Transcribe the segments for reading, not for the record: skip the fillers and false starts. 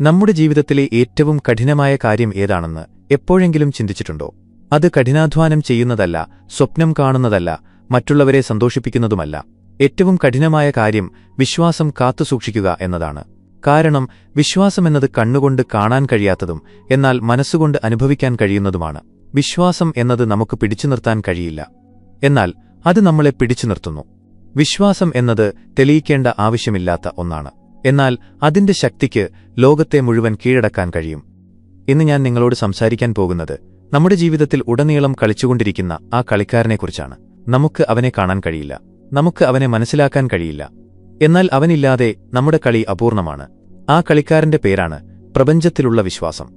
നമ്മുടെ ജീവിതത്തിലെ ഏറ്റവും കഠിനമായ കാര്യം ഏതാണെന്ന് എപ്പോഴെങ്കിലും ചിന്തിച്ചിട്ടുണ്ടോ? അത് കഠിനാധ്വാനം ചെയ്യുന്നതല്ല, സ്വപ്നം കാണുന്നതല്ല, മറ്റുള്ളവരെ സന്തോഷിപ്പിക്കുന്നതുമല്ല. ഏറ്റവും കഠിനമായ കാര്യം വിശ്വാസം കാത്തുസൂക്ഷിക്കുക എന്നതാണ്. കാരണം വിശ്വാസമെന്നത് കണ്ണുകൊണ്ട് കാണാൻ കഴിയാത്തതും എന്നാൽ മനസ്സുകൊണ്ട് അനുഭവിക്കാൻ കഴിയുന്നതുമാണ്. വിശ്വാസം എന്നത് നമുക്ക് പിടിച്ചു നിർത്താൻ കഴിയില്ല, എന്നാൽ അത് നമ്മളെ പിടിച്ചു നിർത്തുന്നു. വിശ്വാസം എന്നത് തെളിയിക്കേണ്ട ആവശ്യമില്ലാത്ത ഒന്നാണ്, എന്നാൽ അതിന്റെ ശക്തിക്ക് ലോകത്തെ മുഴുവൻ കീഴടക്കാൻ കഴിയും. ഇന്ന് ഞാൻ നിങ്ങളോട് സംസാരിക്കാൻ പോകുന്നത് നമ്മുടെ ജീവിതത്തിൽ ഉടനീളം കളിച്ചുകൊണ്ടിരിക്കുന്ന ആ കളിക്കാരനെക്കുറിച്ചാണ്. നമുക്ക് അവനെ കാണാൻ കഴിയില്ല, നമുക്ക് അവനെ മനസ്സിലാക്കാൻ കഴിയില്ല, എന്നാൽ അവനില്ലാതെ നമ്മുടെ കളി അപൂർണമാണ്. ആ കളിക്കാരന്റെ പേരാണ് പ്രപഞ്ചത്തിലുള്ള വിശ്വാസം.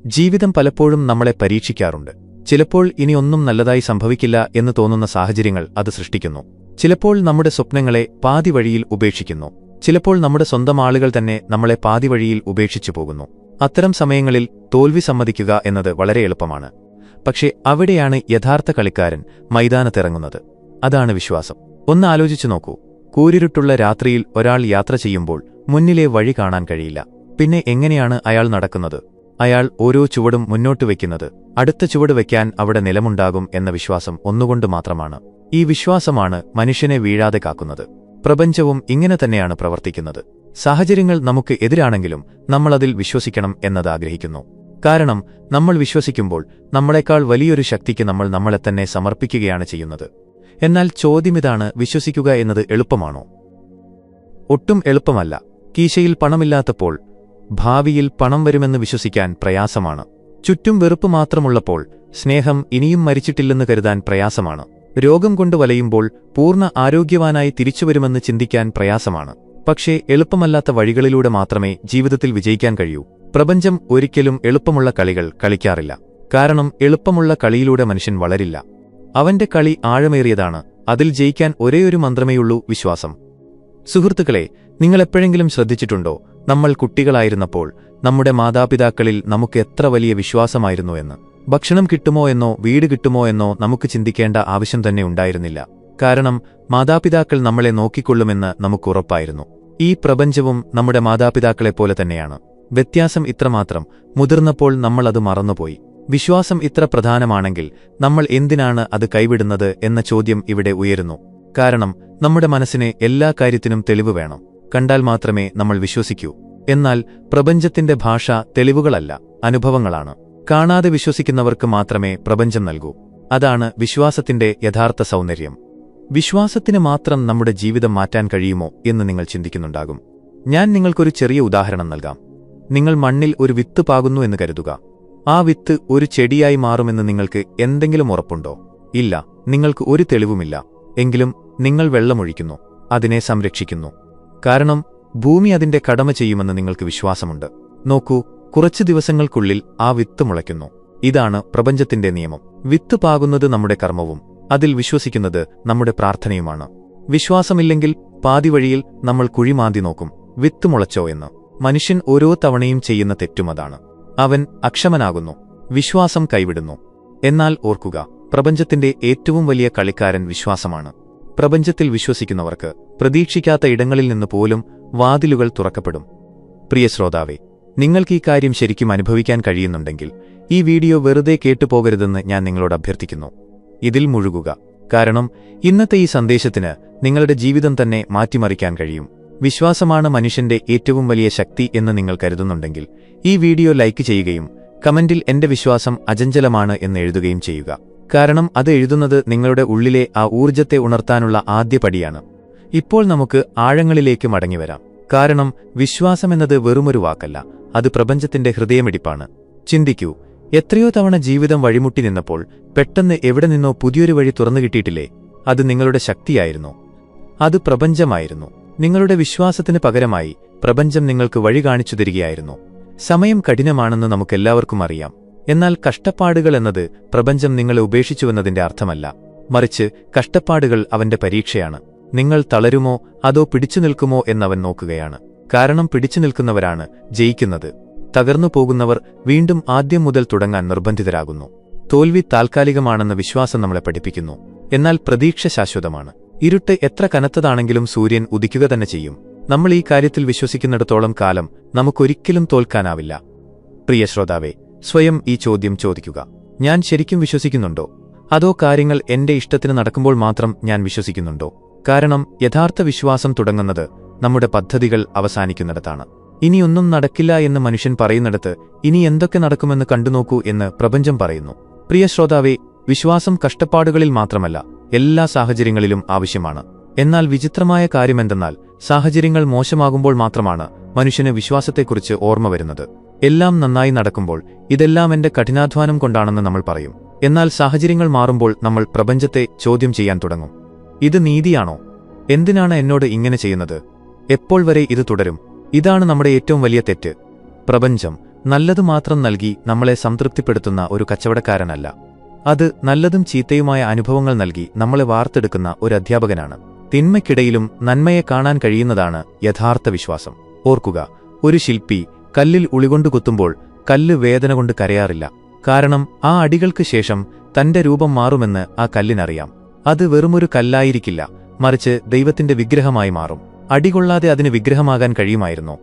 ജീവിതം പലപ്പോഴും നമ്മളെ പരീക്ഷിക്കാറുണ്ട്. ചിലപ്പോൾ ഇനിയൊന്നും നല്ലതായി സംഭവിക്കില്ല എന്ന് തോന്നുന്ന സാഹചര്യങ്ങൾ അത് സൃഷ്ടിക്കുന്നു. ചിലപ്പോൾ നമ്മുടെ സ്വപ്നങ്ങളെ പാതി വഴിയിൽ ഉപേക്ഷിക്കുന്നു. ചിലപ്പോൾ നമ്മുടെ സ്വന്തം ആളുകൾ തന്നെ നമ്മളെ പാതി വഴിയിൽ ഉപേക്ഷിച്ചു പോകുന്നു. അത്തരം സമയങ്ങളിൽ തോൽവി സമ്മതിക്കുക എന്നത് വളരെ എളുപ്പമാണ്. പക്ഷേ അവിടെയാണ് യഥാർത്ഥ കളിക്കാരൻ മൈതാനത്തിറങ്ങുന്നത്. അതാണ് വിശ്വാസം. ഒന്ന് ആലോചിച്ചു നോക്കൂ. കൂരിരുട്ടുള്ള രാത്രിയിൽ ഒരാൾ യാത്ര ചെയ്യുമ്പോൾ മുന്നിലെ വഴി കാണാൻ കഴിയില്ല. പിന്നെ എങ്ങനെയാണ് അയാൾ നടക്കുന്നത്? അയാൾ ഓരോ ചുവടും മുന്നോട്ട് വയ്ക്കുന്നത് അടുത്ത ചുവട് വയ്ക്കാൻ അവിടെ നിലമുണ്ടാകും എന്ന വിശ്വാസം ഒന്നുകൊണ്ട് മാത്രമാണ്. ഈ വിശ്വാസമാണ് മനുഷ്യനെ വീഴാതെ കാക്കുന്നത്. പ്രപഞ്ചവും ഇങ്ങനെ തന്നെയാണ് പ്രവർത്തിക്കുന്നത്. സാഹചര്യങ്ങൾ നമുക്ക് എതിരാണെങ്കിലും നമ്മളതിൽ വിശ്വസിക്കണം എന്നത് ആഗ്രഹിക്കുന്നു. കാരണം നമ്മൾ വിശ്വസിക്കുമ്പോൾ നമ്മളെക്കാൾ വലിയൊരു ശക്തിക്ക് നമ്മൾ നമ്മളെ തന്നെ സമർപ്പിക്കുകയാണ് ചെയ്യുന്നത്. എന്നാൽ ചോദ്യമിതാണ്, വിശ്വസിക്കുക എന്നത് എളുപ്പമാണോ? ഒട്ടും എളുപ്പമല്ല. കീശയിൽ പണമില്ലാത്തപ്പോൾ ഭാവിയിൽ പണം വരുമെന്ന് വിശ്വസിക്കാൻ പ്രയാസമാണ്. ചുറ്റും വെറുപ്പ് മാത്രമുള്ളപ്പോൾ സ്നേഹം ഇനിയും മരിച്ചിട്ടില്ലെന്ന് കരുതാൻ പ്രയാസമാണ്. രോഗം കൊണ്ട് വലയുമ്പോൾ പൂർണ്ണ ആരോഗ്യവാനായി തിരിച്ചുവരുമെന്ന് ചിന്തിക്കാൻ പ്രയാസമാണ്. പക്ഷേ എളുപ്പമല്ലാത്ത വഴികളിലൂടെ മാത്രമേ ജീവിതത്തിൽ വിജയിക്കാൻ കഴിയൂ. പ്രപഞ്ചം ഒരിക്കലും എളുപ്പമുള്ള കളികൾ കളിക്കാറില്ല. കാരണം എളുപ്പമുള്ള കളിയിലൂടെ മനുഷ്യൻ വളരില്ല. അവന്റെ കളി ആഴമേറിയതാണ്. അതിൽ ജയിക്കാൻ ഒരേയൊരു മന്ത്രമേയുള്ളൂ, വിശ്വാസം. സുഹൃത്തുക്കളെ, നിങ്ങളെപ്പോഴെങ്കിലും ശ്രദ്ധിച്ചിട്ടുണ്ടോ, നമ്മൾ കുട്ടികളായിരുന്നപ്പോൾ നമ്മുടെ മാതാപിതാക്കളിൽ നമുക്ക് എത്ര വലിയ വിശ്വാസമായിരുന്നു എന്ന്? ഭക്ഷണം കിട്ടുമോ എന്നോ വീട് കിട്ടുമോ എന്നോ നമുക്ക് ചിന്തിക്കേണ്ട ആവശ്യം തന്നെ ഉണ്ടായിരുന്നില്ല. കാരണം മാതാപിതാക്കൾ നമ്മളെ നോക്കിക്കൊള്ളുമെന്ന് നമുക്കുറപ്പായിരുന്നു. ഈ പ്രപഞ്ചവും നമ്മുടെ മാതാപിതാക്കളെപ്പോലെ തന്നെയാണ്. വ്യത്യാസം ഇത്രമാത്രം, മുതിർന്നപ്പോൾ നമ്മൾ അത് മറന്നുപോയി. വിശ്വാസം ഇത്ര പ്രധാനമാണെങ്കിൽ നമ്മൾ എന്തിനാണ് അത് കൈവിടുന്നത് എന്ന ചോദ്യം ഇവിടെ ഉയരുന്നു. കാരണം നമ്മുടെ മനസ്സിന് എല്ലാ കാര്യത്തിനും തെളിവ് വേണം. കണ്ടാൽ മാത്രമേ നമ്മൾ വിശ്വസിക്കൂ. എന്നാൽ പ്രപഞ്ചത്തിന്റെ ഭാഷ തെളിവുകളല്ല, അനുഭവങ്ങളാണ്. കാണാതെ വിശ്വസിക്കുന്നവർക്ക് മാത്രമേ പ്രപഞ്ചം നൽകൂ. അതാണ് വിശ്വാസത്തിന്റെ യഥാർത്ഥ സൗന്ദര്യം. വിശ്വാസത്തിന് മാത്രം നമ്മുടെ ജീവിതം മാറ്റാൻ കഴിയുമോ എന്ന് നിങ്ങൾ ചിന്തിക്കുന്നുണ്ടാകും. ഞാൻ നിങ്ങൾക്കൊരു ചെറിയ ഉദാഹരണം നൽകാം. നിങ്ങൾ മണ്ണിൽ ഒരു വിത്ത് പാകുന്നു എന്ന് കരുതുക. ആ വിത്ത് ഒരു ചെടിയായി മാറുമെന്ന് നിങ്ങൾക്ക് എന്തെങ്കിലും ഉറപ്പുണ്ടോ? ഇല്ല, നിങ്ങൾക്ക് ഒരു തെളിവുമില്ല. എങ്കിലും നിങ്ങൾ വെള്ളമൊഴിക്കുന്നു, അതിനെ സംരക്ഷിക്കുന്നു. കാരണം ഭൂമി അതിന്റെ കടമ ചെയ്യുമെന്ന് നിങ്ങൾക്ക് വിശ്വാസമുണ്ട്. നോക്കൂ, കുറച്ചു ദിവസങ്ങൾക്കുള്ളിൽ ആ വിത്ത് മുളയ്ക്കുന്നു. ഇതാണ് പ്രപഞ്ചത്തിന്റെ നിയമം. വിത്ത് പാകുന്നത് നമ്മുടെ കർമ്മവും അതിൽ വിശ്വസിക്കുന്നത് നമ്മുടെ പ്രാർത്ഥനയുമാണ്. വിശ്വാസമില്ലെങ്കിൽ പാതി വഴിയിൽ നമ്മൾ കുഴിമാന്തി നോക്കും, വിത്ത് മുളച്ചോ എന്ന്. മനുഷ്യൻ ഓരോ തവണയും ചെയ്യുന്ന തെറ്റുമതാണ്. അവൻ അക്ഷമനാകുന്നു, വിശ്വാസം കൈവിടുന്നു. എന്നാൽ ഓർക്കുക, പ്രപഞ്ചത്തിന്റെ ഏറ്റവും വലിയ കളിക്കാരൻ വിശ്വാസമാണ്. പ്രപഞ്ചത്തിൽ വിശ്വസിക്കുന്നവർക്ക് പ്രതീക്ഷിക്കാത്ത ഇടങ്ങളിൽ നിന്ന് പോലും വാതിലുകൾ തുറക്കപ്പെടും. പ്രിയ ശ്രോതാവേ, നിങ്ങൾക്ക് ഈ കാര്യം ശരിക്കും അനുഭവിക്കാൻ കഴിയുന്നുണ്ടെങ്കിൽ ഈ വീഡിയോ വെറുതെ കേട്ടുപോകരുതെന്ന് ഞാൻ നിങ്ങളോട് അഭ്യർത്ഥിക്കുന്നു. ഇതിൽ മുഴുകുക. കാരണം ഇന്നത്തെ ഈ സന്ദേശത്തിന് നിങ്ങളുടെ ജീവിതം തന്നെ മാറ്റിമറിക്കാൻ കഴിയും. വിശ്വാസമാണ് മനുഷ്യന്റെ ഏറ്റവും വലിയ ശക്തി എന്ന് നിങ്ങൾ കരുതുന്നുണ്ടെങ്കിൽ ഈ വീഡിയോ ലൈക്ക് ചെയ്യുകയും കമന്റിൽ എന്റെ വിശ്വാസം അചഞ്ചലമാണ് എന്ന് എഴുതുകയും ചെയ്യുക. കാരണം അത് എഴുതുന്നത് നിങ്ങളുടെ ഉള്ളിലെ ആ ഊർജ്ജത്തെ ഉണർത്താനുള്ള ആദ്യ പടിയാണ്. ഇപ്പോൾ നമുക്ക് ആഴങ്ങളിലേക്ക് മടങ്ങിവരാം. കാരണം വിശ്വാസമെന്നത് വെറുമൊരു വാക്കല്ല, അത് പ്രപഞ്ചത്തിന്റെ ഹൃദയമിടിപ്പാണ്. ചിന്തിക്കൂ, എത്രയോ തവണ ജീവിതം വഴിമുട്ടി നിന്നപ്പോൾ പെട്ടെന്ന് എവിടെ നിന്നോ പുതിയൊരു വഴി തുറന്നു കിട്ടിയിട്ടില്ലേ? അത് നിങ്ങളുടെ ശക്തിയായിരുന്നു, അത് പ്രപഞ്ചമായിരുന്നു. നിങ്ങളുടെ വിശ്വാസത്തിന് പകരമായി പ്രപഞ്ചം നിങ്ങൾക്ക് വഴി കാണിച്ചു തരികയായിരുന്നു. സമയം കഠിനമാണെന്ന് നമുക്കെല്ലാവർക്കും അറിയാം. എന്നാൽ കഷ്ടപ്പാടുകൾ എന്നത് പ്രപഞ്ചം നിങ്ങളെ ഉപേക്ഷിച്ചുവെന്നതിന്റെ അർത്ഥമല്ല. മറിച്ച് കഷ്ടപ്പാടുകൾ അവന്റെ പരീക്ഷയാണ്. നിങ്ങൾ തളരുമോ അതോ പിടിച്ചു നിൽക്കുമോ എന്നവൻ നോക്കുകയാണ്. കാരണം പിടിച്ചു നിൽക്കുന്നവരാണ് ജയിക്കുന്നത്. തകർന്നു പോകുന്നവർ വീണ്ടും ആദ്യം മുതൽ തുടങ്ങാൻ നിർബന്ധിതരാകുന്നു. തോൽവി താൽക്കാലികമാണെന്ന വിശ്വാസം നമ്മളെ പഠിപ്പിക്കുന്നു. എന്നാൽ പ്രതീക്ഷ ശാശ്വതമാണ്. ഇരുട്ട് എത്ര കനത്തതാണെങ്കിലും സൂര്യൻ ഉദിക്കുക തന്നെ ചെയ്യും. നമ്മൾ ഈ കാര്യത്തിൽ വിശ്വസിക്കുന്നിടത്തോളം കാലം നമുക്കൊരിക്കലും തോൽക്കാനാവില്ല. പ്രിയ ശ്രോതാവേ, സ്വയം ഈ ചോദ്യം ചോദിക്കുക: ഞാൻ ശരിക്കും വിശ്വസിക്കുന്നുണ്ടോ? അതോ കാര്യങ്ങൾ എന്റെ ഇഷ്ടത്തിന് നടക്കുമ്പോൾ മാത്രം ഞാൻ വിശ്വസിക്കുന്നുണ്ടോ? കാരണം യഥാർത്ഥ വിശ്വാസം തുടങ്ങുന്നത് നമ്മുടെ പദ്ധതികൾ അവസാനിക്കുന്നിടത്താണ്. ഇനിയൊന്നും നടക്കില്ല എന്ന് മനുഷ്യൻ പറയുന്നിടത്ത് ഇനി എന്തൊക്കെ നടക്കുമെന്ന് കണ്ടുനോക്കൂ എന്ന് പ്രപഞ്ചം പറയുന്നു. പ്രിയ ശ്രോതാവേ, വിശ്വാസം കഷ്ടപ്പാടുകളിൽ മാത്രമല്ല, എല്ലാ സാഹചര്യങ്ങളിലും ആവശ്യമാണ്. എന്നാൽ വിചിത്രമായ കാര്യമെന്തെന്നാൽ സാഹചര്യങ്ങൾ മോശമാകുമ്പോൾ മാത്രമാണ് മനുഷ്യന് വിശ്വാസത്തെക്കുറിച്ച് ഓർമ്മ വരുന്നത്. എല്ലാം നന്നായി നടക്കുമ്പോൾ ഇതെല്ലാം എന്റെ കഠിനാധ്വാനം കൊണ്ടാണെന്ന് നമ്മൾ പറയും. എന്നാൽ സാഹചര്യങ്ങൾ മാറുമ്പോൾ നമ്മൾ പ്രപഞ്ചത്തെ ചോദ്യം ചെയ്യാൻ തുടങ്ങും. ഇത് നീതിയാണോ? എന്തിനാണ് എന്നോട് ഇങ്ങനെ ചെയ്യുന്നത്? എപ്പോൾ വരെ ഇത് തുടരും? ഇതാണ് നമ്മുടെ ഏറ്റവും വലിയ തെറ്റ്. പ്രപഞ്ചം നല്ലതു മാത്രം നൽകി നമ്മളെ സംതൃപ്തിപ്പെടുത്തുന്ന ഒരു കച്ചവടക്കാരനല്ല. അത് നല്ലതും ചീത്തയുമായ അനുഭവങ്ങൾ നൽകി നമ്മളെ വാർത്തെടുക്കുന്ന ഒരു അധ്യാപകനാണ്. തിന്മയ്ക്കിടയിലും നന്മയെ കാണാൻ കഴിയുന്നതാണ് യഥാർത്ഥ വിശ്വാസം. ഓർക്കുക, ഒരു ശില്പി കല്ലിൽ ഉളികൊണ്ടു കുത്തുമ്പോൾ കല്ല് വേദന കൊണ്ട് കരയാറില്ല. കാരണം ആ അടികൾക്ക് ശേഷം തന്റെ രൂപം മാറുമെന്ന് ആ കല്ലിനറിയാം. അത് വെറുമൊരു കല്ലായിരിക്കില്ല, മറിച്ച് ദൈവത്തിന്റെ വിഗ്രഹമായി മാറും. അടികൊള്ളാതെ അതിന് വിഗ്രഹമാകാൻ കഴിയുമായിരുന്നോ?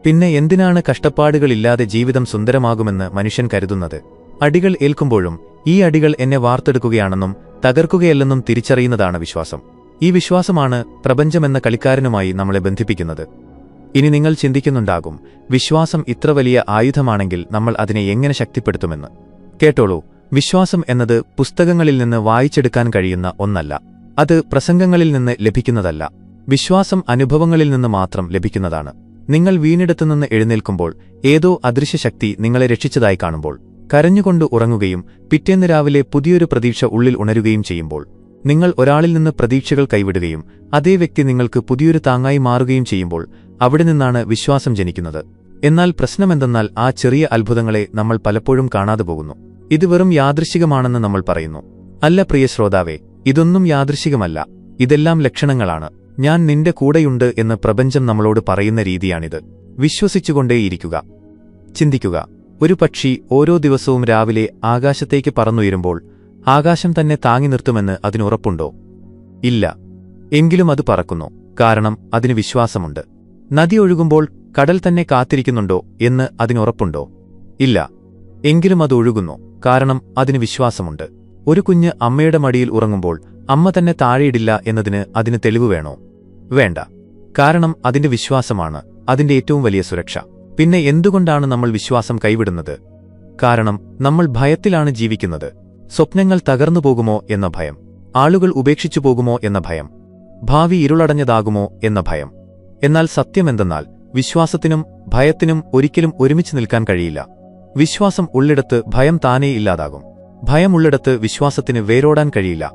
പിന്നെ എന്തിനാണ് കഷ്ടപ്പാടുകളില്ലാതെ ജീവിതം സുന്ദരമാകുമെന്ന് മനുഷ്യൻ കരുതുന്നത്? അടികൾ ഏൽക്കുമ്പോഴും ഈ അടികൾ എന്നെ വാർത്തെടുക്കുകയാണെന്നും തകർക്കുകയല്ലെന്നും തിരിച്ചറിയുന്നതാണ് വിശ്വാസം. ഈ വിശ്വാസമാണ് പ്രപഞ്ചമെന്ന കളിക്കാരനുമായി നമ്മളെ ബന്ധിപ്പിക്കുന്നത്. ഇനി നിങ്ങൾ ചിന്തിക്കുന്നുണ്ടാകും, വിശ്വാസം ഇത്ര വലിയ ആയുധമാണെങ്കിൽ നമ്മൾ അതിനെ എങ്ങനെ ശക്തിപ്പെടുത്തുമെന്ന്. കേട്ടോളൂ, വിശ്വാസം എന്നത് പുസ്തകങ്ങളിൽ നിന്ന് വായിച്ചെടുക്കാൻ കഴിയുന്ന ഒന്നല്ല. അത് പ്രസംഗങ്ങളിൽ നിന്ന് ലഭിക്കുന്നതല്ല. വിശ്വാസം അനുഭവങ്ങളിൽ നിന്ന് മാത്രം ലഭിക്കുന്നതാണ്. നിങ്ങൾ വീണിടത്തുനിന്ന് എഴുന്നേൽക്കുമ്പോൾ, ഏതോ അദൃശ്യശക്തി നിങ്ങളെ രക്ഷിച്ചതായി കാണുമ്പോൾ, കരഞ്ഞുകൊണ്ട് ഉറങ്ങുകയും പിറ്റേന്ന് രാവിലെ പുതിയൊരു പ്രതീക്ഷ ഉള്ളിൽ ഉണരുകയും ചെയ്യുമ്പോൾ, നിങ്ങൾ ഒരാളിൽ നിന്ന് പ്രതീക്ഷകൾ കൈവിടുകയും അതേ വ്യക്തി നിങ്ങൾക്ക് പുതിയൊരു താങ്ങായി മാറുകയും ചെയ്യുമ്പോൾ, അവിടെ നിന്നാണ് വിശ്വാസം ജനിക്കുന്നത്. എന്നാൽ പ്രശ്നമെന്തെന്നാൽ ആ ചെറിയ അത്ഭുതങ്ങളെ നമ്മൾ പലപ്പോഴും കാണാതെ പോകുന്നു. ഇത് വെറും യാദൃശ്ചികമാണെന്ന് നമ്മൾ പറയുന്നു. അല്ല പ്രിയ ശ്രോതാവേ, ഇതൊന്നും യാദൃശ്ചികമല്ല. ഇതെല്ലാം ലക്ഷണങ്ങളാണ്. ഞാൻ നിന്റെ കൂടെയുണ്ട് എന്ന് പ്രപഞ്ചം നമ്മളോട് പറയുന്ന രീതിയാണിത്. വിശ്വസിച്ചുകൊണ്ടേയിരിക്കുക. ചിന്തിക്കുക, ഒരു പക്ഷി ഓരോ ദിവസവും രാവിലെ ആകാശത്തേക്ക് പറന്നുയരുമ്പോൾ ആകാശം തന്നെ താങ്ങി നിർത്തുമെന്ന് അതിനുറപ്പുണ്ടോ? ഇല്ല. എങ്കിലും അത് പറക്കുന്നു. കാരണം അതിന് വിശ്വാസമുണ്ട്. നദി ഒഴുകുമ്പോൾ കടൽ തന്നെ കാത്തിരിക്കുന്നുണ്ടോ എന്ന് അതിനുറപ്പുണ്ടോ? ഇല്ല. എങ്കിലും അത് ഒഴുകുന്നു. കാരണം അതിന് വിശ്വാസമുണ്ട്. ഒരു കുഞ്ഞ് അമ്മയുടെ മടിയിൽ ഉറങ്ങുമ്പോൾ അമ്മ തന്നെ താഴെയിടില്ല എന്നതിന് അതിന് തെളിവ് വേണോ? വേണ്ട. കാരണം അതിന്റെ വിശ്വാസമാണ് അതിന്റെ ഏറ്റവും വലിയ സുരക്ഷ. പിന്നെ എന്തുകൊണ്ടാണ് നമ്മൾ വിശ്വാസം കൈവിടുന്നത്? കാരണം നമ്മൾ ഭയത്തിലാണ് ജീവിക്കുന്നത്. സ്വപ്നങ്ങൾ തകർന്നു പോകുമോ എന്ന ഭയം, ആളുകൾ ഉപേക്ഷിച്ചു പോകുമോ എന്ന ഭയം, ഭാവി ഇരുളടഞ്ഞതാകുമോ എന്ന ഭയം. എന്നാൽ സത്യമെന്തെന്നാൽ വിശ്വാസത്തിനും ഭയത്തിനും ഒരിക്കലും ഒരുമിച്ച് നിൽക്കാൻ കഴിയില്ല. വിശ്വാസം ഉള്ളിടത്ത് ഭയം താനേ ഇല്ലാതാകും. ഭയം ഉള്ളിടത്ത് വിശ്വാസത്തിന് വേരോടാൻ കഴിയില്ല.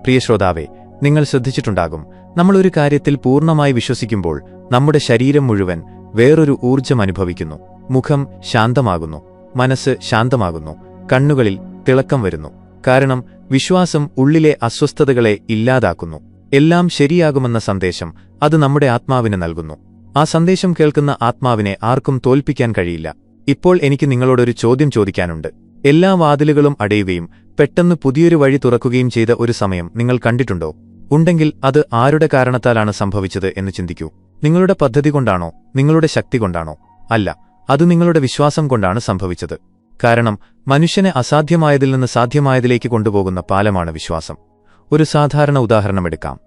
പ്രിയ ശ്രോതാവേ, നിങ്ങൾ ശ്രദ്ധിച്ചിട്ടുണ്ടാകും, നമ്മളൊരു കാര്യത്തിൽ പൂർണ്ണമായി വിശ്വസിക്കുമ്പോൾ നമ്മുടെ ശരീരം മുഴുവൻ വേറൊരു ഊർജ്ജം അനുഭവിക്കുന്നു. മുഖം ശാന്തമാകുന്നു, മനസ്സ് ശാന്തമാകുന്നു, കണ്ണുകളിൽ തിളക്കം വരുന്നു. കാരണം വിശ്വാസം ഉള്ളിലെ അസ്വസ്ഥതകളെ ഇല്ലാതാക്കുന്നു. എല്ലാം ശരിയാകുമെന്ന സന്ദേശം അത് നമ്മുടെ ആത്മാവിന് നൽകുന്നു. ആ സന്ദേശം കേൾക്കുന്ന ആത്മാവിനെ ആർക്കും തോൽപ്പിക്കാൻ കഴിയില്ല. ഇപ്പോൾ എനിക്ക് നിങ്ങളോടൊരു ചോദ്യം ചോദിക്കാനുണ്ട്. എല്ലാ വാതിലുകളും അടയുകയും പെട്ടെന്ന് പുതിയൊരു വഴി തുറക്കുകയും ചെയ്ത ഒരു സമയം നിങ്ങൾ കണ്ടിട്ടുണ്ടോ? ഉണ്ടെങ്കിൽ അത് ആരുടെ കാരണത്താലാണ് സംഭവിച്ചത് എന്ന് ചിന്തിക്കൂ. നിങ്ങളുടെ പദ്ധതി കൊണ്ടാണോ? നിങ്ങളുടെ ശക്തി കൊണ്ടാണോ? അല്ല, അത് നിങ്ങളുടെ വിശ്വാസം കൊണ്ടാണ് സംഭവിച്ചത്. കാരണം മനുഷ്യനെ അസാധ്യമായതിൽ നിന്ന് സാധ്യമായതിലേക്ക് കൊണ്ടുപോകുന്ന പാലമാണ് വിശ്വാസം. ഒരു സാധാരണ ഉദാഹരണമെടുക്കാം.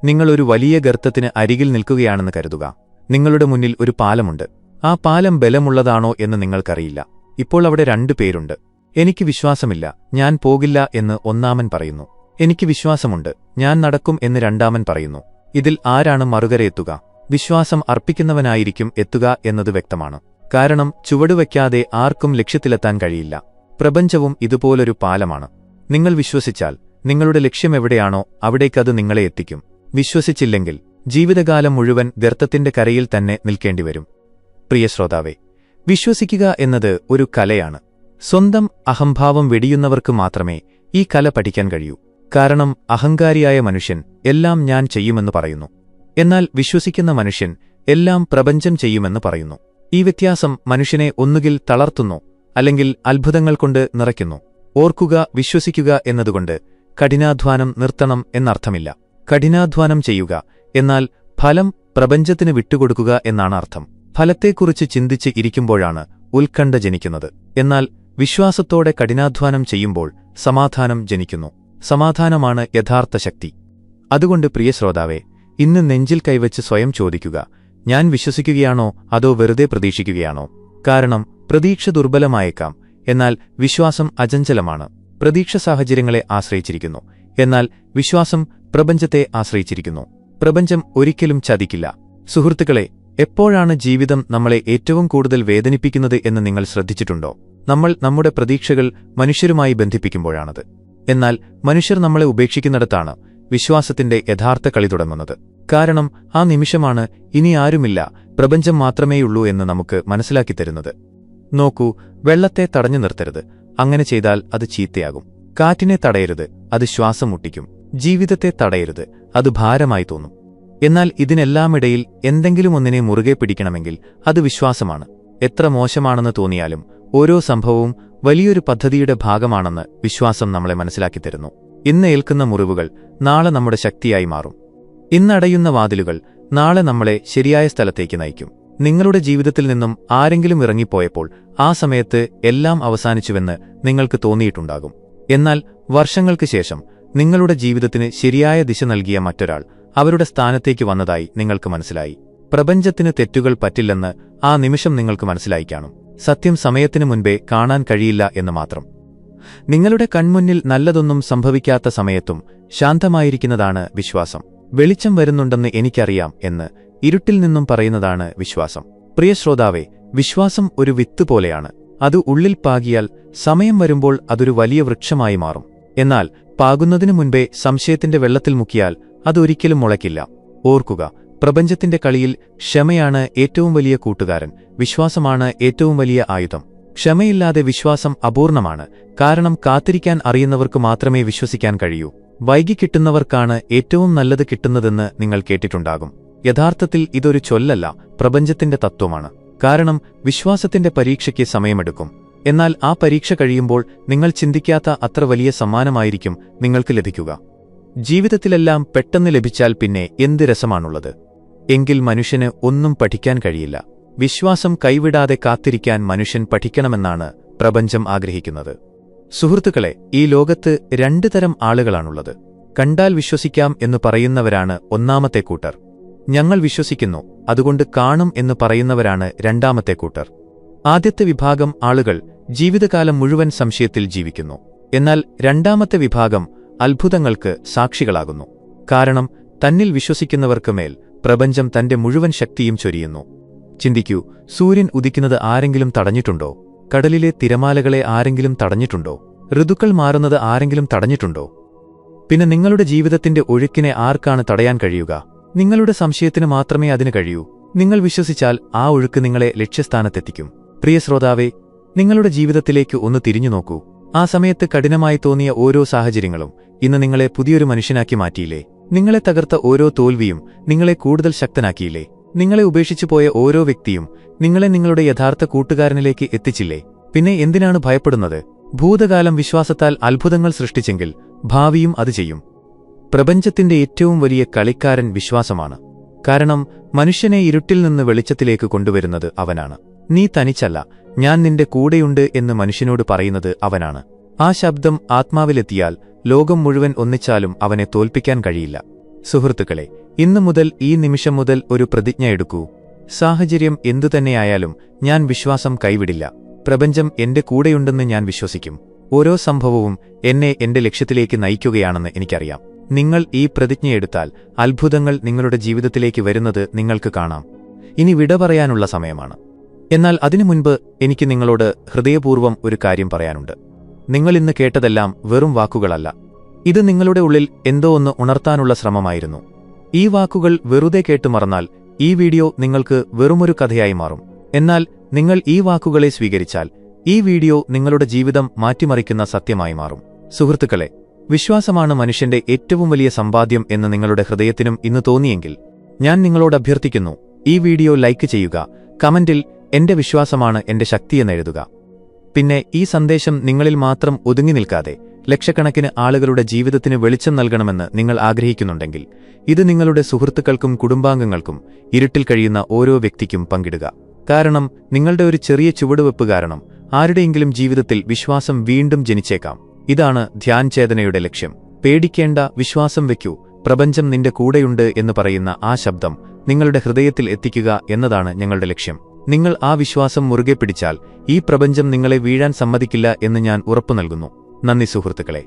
നിങ്ങൾ ഒരു വലിയ ഗർത്തത്തിന് അരികിൽ നിൽക്കുകയാണെന്ന് കരുതുക. നിങ്ങളുടെ മുന്നിൽ ഒരു പാലമുണ്ട്. ആ പാലം ബലമുള്ളതാണോ എന്ന് നിങ്ങൾക്കറിയില്ല. ഇപ്പോൾ അവിടെ 2 പേരുണ്ട്. എനിക്ക് വിശ്വാസമില്ല, ഞാൻ പോകില്ല എന്ന് ഒന്നാമൻ പറയുന്നു. എനിക്ക് വിശ്വാസമുണ്ട്, ഞാൻ നടക്കും എന്ന് രണ്ടാമൻ പറയുന്നു. ഇതിൽ ആരാണ് മറുകരയെത്തുക? വിശ്വാസം അർപ്പിക്കുന്നവനായിരിക്കും എത്തുക എന്നത് വ്യക്തമാണ്. കാരണം ചുവടുവയ്ക്കാതെ ആർക്കും ലക്ഷ്യത്തിലെത്താൻ കഴിയില്ല. പ്രപഞ്ചവും ഇതുപോലൊരു പാലമാണ്. നിങ്ങൾ വിശ്വസിച്ചാൽ നിങ്ങളുടെ ലക്ഷ്യമെവിടെയാണോ അവിടേക്കത് നിങ്ങളെ എത്തിക്കും. വിശ്വസിച്ചില്ലെങ്കിൽ ജീവിതകാലം മുഴുവൻ ഗർത്തത്തിന്റെ കരയിൽ തന്നെ നിൽക്കേണ്ടിവരും. പ്രിയ ശ്രോതാവേ, വിശ്വസിക്കുക എന്നത് ഒരു കലയാണ്. സ്വന്തം അഹംഭാവം വെടിയുന്നവർക്ക് മാത്രമേ ഈ കല പഠിക്കാൻ കഴിയൂ. കാരണം അഹങ്കാരിയായ മനുഷ്യൻ എല്ലാം ഞാൻ ചെയ്യുമെന്ന് പറയുന്നു. എന്നാൽ വിശ്വസിക്കുന്ന മനുഷ്യൻ എല്ലാം പ്രപഞ്ചം ചെയ്യുമെന്ന് പറയുന്നു. ഈ വ്യത്യാസം മനുഷ്യനെ ഒന്നുകിൽ തളർത്തുന്നു, അല്ലെങ്കിൽ അത്ഭുതങ്ങൾ കൊണ്ട് നിറയ്ക്കുന്നു. ഓർക്കുക, വിശ്വസിക്കുക എന്നതുകൊണ്ട് കഠിനാധ്വാനം നിർത്തണം എന്നർത്ഥമില്ല. കഠിനാധ്വാനം ചെയ്യുക, എന്നാൽ ഫലം പ്രപഞ്ചത്തിന് വിട്ടുകൊടുക്കുക എന്നാണ് അർത്ഥം. ഫലത്തെക്കുറിച്ച് ചിന്തിച്ച് ഇരിക്കുമ്പോഴാണ് ഉത്കണ്ഠ ജനിക്കുന്നത്. എന്നാൽ വിശ്വാസത്തോടെ കഠിനാധ്വാനം ചെയ്യുമ്പോൾ സമാധാനം ജനിക്കുന്നു. സമാധാനമാണ് യഥാർത്ഥ ശക്തി. അതുകൊണ്ട് പ്രിയ ശ്രോതാവേ, ഇന്ന് നെഞ്ചിൽ കൈവച്ച് സ്വയം ചോദിക്കുക, ഞാൻ വിശ്വസിക്കുകയാണോ അതോ വെറുതെ പ്രതീക്ഷിക്കുകയാണോ? കാരണം പ്രതീക്ഷ ദുർബലമായേക്കാം, എന്നാൽ വിശ്വാസം അചഞ്ചലമാണ്. പ്രതീക്ഷ സാഹചര്യങ്ങളെ ആശ്രയിച്ചിരിക്കുന്നു, എന്നാൽ വിശ്വാസം പ്രപഞ്ചത്തെ ആശ്രയിച്ചിരിക്കുന്നു. പ്രപഞ്ചം ഒരിക്കലും ചതിക്കില്ല. സുഹൃത്തുക്കളെ, എപ്പോഴാണ് ജീവിതം നമ്മളെ ഏറ്റവും കൂടുതൽ വേദനിപ്പിക്കുന്നത് എന്ന് നിങ്ങൾ ശ്രദ്ധിച്ചിട്ടുണ്ടോ? നമ്മൾ നമ്മുടെ പ്രതീക്ഷകൾ മനുഷ്യരുമായി ബന്ധിപ്പിക്കുമ്പോഴാണത്. എന്നാൽ മനുഷ്യർ നമ്മളെ ഉപേക്ഷിക്കുന്നിടത്താണ് വിശ്വാസത്തിന്റെ യഥാർത്ഥ കളി തുടങ്ങുന്നത്. കാരണം ആ നിമിഷമാണ് ഇനി ആരുമില്ല, പ്രപഞ്ചം മാത്രമേയുള്ളൂ എന്ന് നമുക്ക് മനസ്സിലാക്കിത്തരുന്നത്. നോക്കൂ, വെള്ളത്തെ തടഞ്ഞു നിർത്തരുത്. അങ്ങനെ ചെയ്താൽ അത് ചീത്തയാകും. കാറ്റിനെ തടയരുത്, അത് ശ്വാസം മുട്ടിക്കും. ജീവിതത്തെ തടയരുത്, അത് ഭാരമായി തോന്നും. എന്നാൽ ഇതിനെല്ലാമിടയിൽ എന്തെങ്കിലും ഒന്നിനെ മുറുകെ പിടിക്കണമെങ്കിൽ അത് വിശ്വാസമാണ്. എത്ര മോശമാണെന്ന് തോന്നിയാലും ഓരോ സംഭവവും വലിയൊരു പദ്ധതിയുടെ ഭാഗമാണെന്ന് വിശ്വാസം നമ്മളെ മനസ്സിലാക്കിത്തരുന്നു. ഇന്ന് ഏൽക്കുന്ന മുറിവുകൾ നാളെ നമ്മുടെ ശക്തിയായി മാറും. ഇന്നടയുന്ന വാതിലുകൾ നാളെ നമ്മളെ ശരിയായ സ്ഥലത്തേക്ക് നയിക്കും. നിങ്ങളുടെ ജീവിതത്തിൽ നിന്നും ആരെങ്കിലും ഇറങ്ങിപ്പോയപ്പോൾ ആ സമയത്ത് എല്ലാം അവസാനിച്ചുവെന്ന് നിങ്ങൾക്ക് തോന്നിയിട്ടുണ്ടാകും. എന്നാൽ വർഷങ്ങൾക്ക് ശേഷം നിങ്ങളുടെ ജീവിതത്തിന് ശരിയായ ദിശ നൽകിയ മറ്റൊരാൾ അവരുടെ സ്ഥാനത്തേക്ക് വന്നതായി നിങ്ങൾക്ക് മനസ്സിലായി. പ്രപഞ്ചത്തിന് തെറ്റുകൾ പറ്റില്ലെന്ന് ആ നിമിഷം നിങ്ങൾക്ക് മനസ്സിലായി കാണും. സത്യം സമയത്തിനു മുൻപേ കാണാൻ കഴിയില്ല എന്ന് മാത്രം. നിങ്ങളുടെ കൺമുന്നിൽ നല്ലതൊന്നും സംഭവിക്കാത്ത സമയത്തും ശാന്തമായിരിക്കുന്നതാണ് വിശ്വാസം. വെളിച്ചം വരുന്നുണ്ടെന്ന് എനിക്കറിയാം എന്ന് ഇരുട്ടിൽ നിന്നും പറയുന്നതാണ് വിശ്വാസം. പ്രിയ ശ്രോതാവേ, വിശ്വാസം ഒരു വിത്ത് പോലെയാണ്. അത് ഉള്ളിൽ പാകിയാൽ സമയം വരുമ്പോൾ അതൊരു വലിയ വൃക്ഷമായി മാറും. എന്നാൽ പാകുന്നതിനു മുൻപേ സംശയത്തിന്റെ വെള്ളത്തിൽ മുക്കിയാൽ അതൊരിക്കലും മുളയ്ക്കില്ല. ഓർക്കുക, പ്രപഞ്ചത്തിന്റെ കളിയിൽ ക്ഷമയാണ് ഏറ്റവും വലിയ കൂട്ടുകാരൻ. വിശ്വാസമാണ് ഏറ്റവും വലിയ ആയുധം. ക്ഷമയില്ലാതെ വിശ്വാസം അപൂർണമാണ്. കാരണം കാത്തിരിക്കാൻ അറിയുന്നവർക്ക് മാത്രമേ വിശ്വസിക്കാൻ കഴിയൂ. വൈകി കിട്ടുന്നവർക്കാണ് ഏറ്റവും നല്ലത് കിട്ടുന്നതെന്ന് നിങ്ങൾ കേട്ടിട്ടുണ്ടാകും. യഥാർത്ഥത്തിൽ ഇതൊരു ചൊല്ലല്ല, പ്രപഞ്ചത്തിന്റെ തത്വമാണ്. കാരണം വിശ്വാസത്തിന്റെ പരീക്ഷയ്ക്ക് സമയമെടുക്കും. എന്നാൽ ആ പരീക്ഷ കഴിയുമ്പോൾ നിങ്ങൾ ചിന്തിക്കാത്ത അത്ര വലിയ സമ്മാനമായിരിക്കും നിങ്ങൾക്ക് ലഭിക്കുക. ജീവിതത്തിലെല്ലാം പെട്ടെന്ന് ലഭിച്ചാൽ പിന്നെ എന്ത് രസമാണുള്ളത്? എങ്കിൽ മനുഷ്യന് ഒന്നും പഠിക്കാൻ കഴിയില്ല. വിശ്വാസം കൈവിടാതെ കാത്തിരിക്കാൻ മനുഷ്യൻ പഠിക്കണമെന്നാണ് പ്രപഞ്ചം ആഗ്രഹിക്കുന്നത്. സുഹൃത്തുക്കളെ, ഈ ലോകത്ത് രണ്ടു തരം ആളുകളാണുള്ളത്. കണ്ടാൽ വിശ്വസിക്കാം എന്നു പറയുന്നവരാണ് ഒന്നാമത്തെ കൂട്ടർ. ഞങ്ങൾ വിശ്വസിക്കുന്നു, അതുകൊണ്ട് കാണും എന്ന് പറയുന്നവരാണ് രണ്ടാമത്തെ കൂട്ടർ. ആദ്യത്തെ വിഭാഗം ആളുകൾ ജീവിതകാലം മുഴുവൻ സംശയത്തിൽ ജീവിക്കുന്നു. എന്നാൽ രണ്ടാമത്തെ വിഭാഗം അത്ഭുതങ്ങൾക്ക് സാക്ഷികളാകുന്നു. കാരണം തന്നിൽ വിശ്വസിക്കുന്നവർക്ക് മേൽ പ്രപഞ്ചം തന്റെ മുഴുവൻ ശക്തിയും ചൊരിയുന്നു. ചിന്തിക്കൂ, സൂര്യൻ ഉദിക്കുന്നത് ആരെങ്കിലും തടഞ്ഞിട്ടുണ്ടോ? കടലിലെ തിരമാലകളെ ആരെങ്കിലും തടഞ്ഞിട്ടുണ്ടോ? ഋതുക്കൾ മാറുന്നത് ആരെങ്കിലും തടഞ്ഞിട്ടുണ്ടോ? പിന്നെ നിങ്ങളുടെ ജീവിതത്തിന്റെ ഒഴുക്കിനെ ആർക്കാണ് തടയാൻ കഴിയുക? നിങ്ങളുടെ സംശയത്തിന് മാത്രമേ അതിന് കഴിയൂ. നിങ്ങൾ വിശ്വസിച്ചാൽ ആ ഒഴുക്ക് നിങ്ങളെ ലക്ഷ്യസ്ഥാനത്തെത്തിക്കും. പ്രിയ ശ്രോതാവേ, നിങ്ങളുടെ ജീവിതത്തിലേക്ക് ഒന്ന് തിരിഞ്ഞു നോക്കൂ. ആ സമയത്ത് കഠിനമായി തോന്നിയ ഓരോ സാഹചര്യങ്ങളും ഇന്ന് നിങ്ങളെ പുതിയൊരു മനുഷ്യനാക്കി മാറ്റിയില്ലേ? നിങ്ങളെ തകർത്ത ഓരോ തോൽവിയും നിങ്ങളെ കൂടുതൽ ശക്തനാക്കിയില്ലേ? നിങ്ങളെ ഉപേക്ഷിച്ചു പോയ ഓരോ വ്യക്തിയും നിങ്ങളെ നിങ്ങളുടെ യഥാർത്ഥ കൂട്ടുകാരനിലേക്ക് എത്തിച്ചില്ലേ? പിന്നെ എന്തിനാണ് ഭയപ്പെടുന്നത്? ഭൂതകാലം വിശ്വാസത്താൽ അത്ഭുതങ്ങൾ സൃഷ്ടിച്ചെങ്കിൽ ഭാവിയും അത് ചെയ്യും. പ്രപഞ്ചത്തിന്റെ ഏറ്റവും വലിയ കളിക്കാരൻ വിശ്വാസമാണ്. കാരണം മനുഷ്യനെ ഇരുട്ടിൽ നിന്ന് വെളിച്ചത്തിലേക്ക് കൊണ്ടുവരുന്നത് അവനാണ്. നീ തനിച്ചല്ല, ഞാൻ നിന്റെ കൂടെയുണ്ട് എന്ന് മനുഷ്യനോട് പറയുന്നത് അവനാണ്. ആ ശബ്ദം ആത്മാവിലെത്തിയാൽ ലോകം മുഴുവൻ ഒന്നിച്ചാലും അവനെ തോൽപ്പിക്കാൻ കഴിയില്ല. സുഹൃത്തുക്കളെ, ഇന്നു മുതൽ, ഈ നിമിഷം മുതൽ ഒരു പ്രതിജ്ഞ എടുക്കൂ. സാഹചര്യം എന്തുതന്നെയായാലും ഞാൻ വിശ്വാസം കൈവിടില്ല. പ്രപഞ്ചം എന്റെ കൂടെയുണ്ടെന്ന് ഞാൻ വിശ്വസിക്കും. ഓരോ സംഭവവും എന്നെ എന്റെ ലക്ഷ്യത്തിലേക്ക് നയിക്കുകയാണെന്ന് എനിക്കറിയാം. നിങ്ങൾ ഈ പ്രതിജ്ഞയെടുത്താൽ അത്ഭുതങ്ങൾ നിങ്ങളുടെ ജീവിതത്തിലേക്ക് വരുന്നത് നിങ്ങൾക്ക് കാണാം. ഇനി വിട പറയാനുള്ള സമയമാണ്. എന്നാൽ അതിനു മുൻപ് എനിക്ക് നിങ്ങളോട് ഹൃദയപൂർവ്വം ഒരു കാര്യം പറയാനുണ്ട്. നിങ്ങൾ ഇന്ന് കേട്ടതെല്ലാം വെറും വാക്കുകളല്ല. ഇത് നിങ്ങളുടെ ഉള്ളിൽ എന്തോ ഒന്ന് ഉണർത്താനുള്ള ശ്രമമായിരുന്നു. ഈ വാക്കുകൾ വെറുതെ കേട്ടു മറന്നാൽ ഈ വീഡിയോ നിങ്ങൾക്ക് വെറുമൊരു കഥയായി മാറും. എന്നാൽ നിങ്ങൾ ഈ വാക്കുകളെ സ്വീകരിച്ചാൽ ഈ വീഡിയോ നിങ്ങളുടെ ജീവിതം മാറ്റിമറിക്കുന്ന സത്യമായി മാറും. സുഹൃത്തുക്കളെ, വിശ്വാസമാണ് മനുഷ്യന്റെ ഏറ്റവും വലിയ സമ്പാദ്യം എന്ന് നിങ്ങളുടെ ഹൃദയത്തിനും ഇന്ന് തോന്നിയെങ്കിൽ ഞാൻ നിങ്ങളോട് അഭ്യർത്ഥിക്കുന്നു, ഈ വീഡിയോ ലൈക്ക് ചെയ്യുക. കമന്റിൽ എന്റെ വിശ്വാസമാണ് എന്റെ ശക്തിയെന്നെഴുതുക. പിന്നെ ഈ സന്ദേശം നിങ്ങളിൽ മാത്രം ഒതുങ്ങി നിൽക്കാതെ ലക്ഷക്കണക്കിന് ആളുകളുടെ ജീവിതത്തിന് വെളിച്ചം നൽകണമെന്ന് നിങ്ങൾ ആഗ്രഹിക്കുന്നുണ്ടെങ്കിൽ ഇത് നിങ്ങളുടെ സുഹൃത്തുക്കൾക്കും കുടുംബാംഗങ്ങൾക്കും ഇരുട്ടിൽ കഴിയുന്ന ഓരോ വ്യക്തിക്കും പങ്കിടുക. കാരണം നിങ്ങളുടെ ഒരു ചെറിയ ചുവടുവെപ്പ് കാരണം ആരുടെയെങ്കിലും ജീവിതത്തിൽ വിശ്വാസം വീണ്ടും ജനിച്ചേക്കാം. ഇതാണ് ധ്യാൻ ചേതനയുടെ ലക്ഷ്യം. പേടിക്കേണ്ട, വിശ്വാസം വയ്ക്കൂ, പ്രപഞ്ചം നിന്റെ കൂടെയുണ്ട് എന്ന് പറയുന്ന ആ ശബ്ദം നിങ്ങളുടെ ഹൃദയത്തിൽ എത്തിക്കുക എന്നതാണ് ഞങ്ങളുടെ ലക്ഷ്യം. നിങ്ങൾ ആ വിശ്വാസം മുറുകെ പിടിച്ചാൽ ഈ പ്രപഞ്ചം നിങ്ങളെ വീഴാൻ സമ്മതിക്കില്ല എന്ന് ഞാൻ ഉറപ്പു നൽകുന്നു. നന്ദി സുഹൃത്തുക്കളെ.